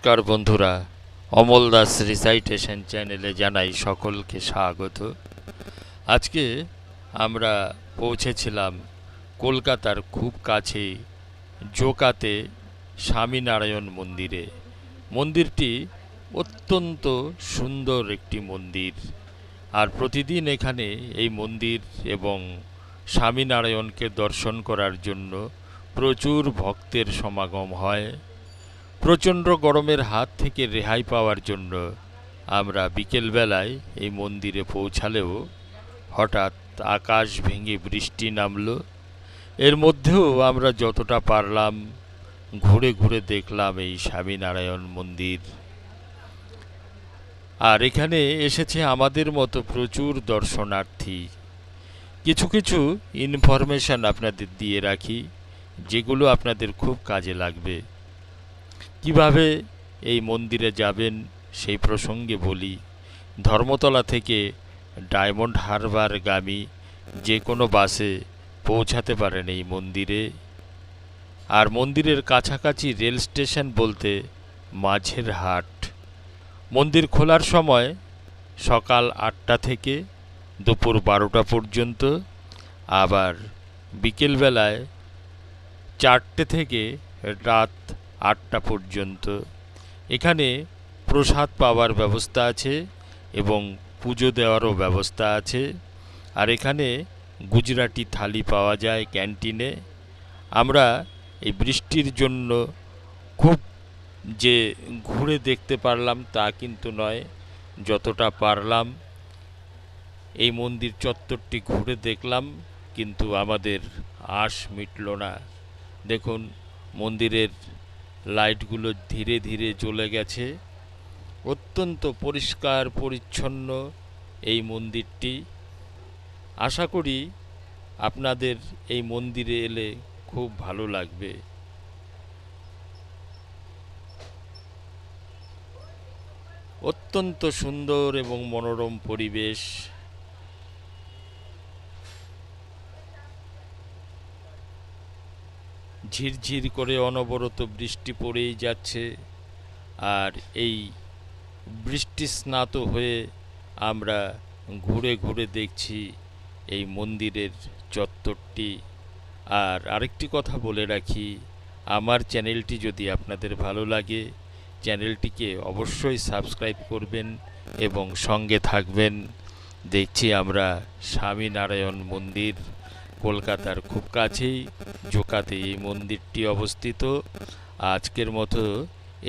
নমস্কার বন্ধুরা, অমল দাস রিসাইটেশন চ্যানেলে জানাই সকলকে স্বাগত। আজকে আমরা পৌঁছেছিলাম কলকাতার খুব কাছে জোকাতে স্বামীনারায়ণ মন্দিরে। মন্দিরটি অত্যন্ত সুন্দর একটি মন্দির, আর প্রতিদিন এখানে এই মন্দির এবং স্বামীনারায়ণকে দর্শন করার জন্য প্রচুর ভক্তের সমাগম হয়। প্রচণ্ড গরমের হাত থেকে রেহাই পাওয়ার জন্য আমরা বিকেলবেলায় এই মন্দিরে পৌঁছালেও হঠাৎ আকাশ ভেঙে বৃষ্টি নামল। এর মধ্যেও আমরা যতটা পারলাম ঘুরে ঘুরে দেখলাম এই স্বামীনারায়ণ মন্দির। আর এখানে এসেছে আমাদের মতো প্রচুর দর্শনার্থী। কিছু কিছু ইনফরমেশন আপনাদের দিয়ে রাখি, যেগুলো আপনাদের খুব কাজে লাগবে। কিভাবে এই মন্দিরে যাবেন সেই প্রসঙ্গে বলি। ধর্মতলা থেকে ডায়মন্ড হারবারগামী যে কোনো বাসে পৌঁছাতে পারেন এই মন্দিরে। আর মন্দিরের কাছাকাছি রেল স্টেশন বলতে মাঝের হাট। মন্দির খোলার সময় সকাল 8টা থেকে দুপুর 12টা পর্যন্ত, আবার বিকেলবেলায় 4টে থেকে রাত 8টা পর্যন্ত। এখানে প্রসাদ পাওয়ার ব্যবস্থা আছে এবং পুজো দেওয়ারও ব্যবস্থা আছে। আর এখানে গুজরাটি থালি পাওয়া যায় ক্যান্টিনে। আমরা এই বৃষ্টির জন্য খুব যে ঘুরে দেখতে পারলাম তা কিন্তু নয়, যতটা পারলাম এই মন্দির চত্বরটি ঘুরে দেখলাম, কিন্তু আমাদের আশ মিটল না। দেখুন, মন্দিরের লাইটগুলো ধীরে ধীরে জ্বলে গেছে। অত্যন্ত পরিষ্কার পরিচ্ছন্ন এই মন্দিরটি। আশা করি আপনাদের এই মন্দিরে এলে খুব ভালো লাগবে। অত্যন্ত সুন্দর এবং মনোরম পরিবেশ। ঝিরঝির করে অনবরত বৃষ্টি পড়েই যাচ্ছে। আর এই বৃষ্টি স্নাত হয়ে আমরা ঘুরে ঘুরে দেখছি এই মন্দিরের চত্বরটি। আর আরেকটি কথা বলে রাখি, আমার চ্যানেলটি যদি আপনাদের ভালো লাগে, চ্যানেলটিকে অবশ্যই সাবস্ক্রাইব করবেন এবং সঙ্গে থাকবেন। দেখছি আমরা স্বামীনারায়ণ মন্দির, কলকাতার খুব কাছেই জোকাতে এই মন্দিরটি অবস্থিত। আজকের মতো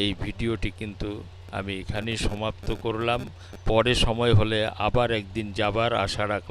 এই ভিডিওটি কিন্তু আমি এখানেই সমাপ্ত করলাম। পরে সময় হলে আবার একদিন যাবার আশা রাখলাম।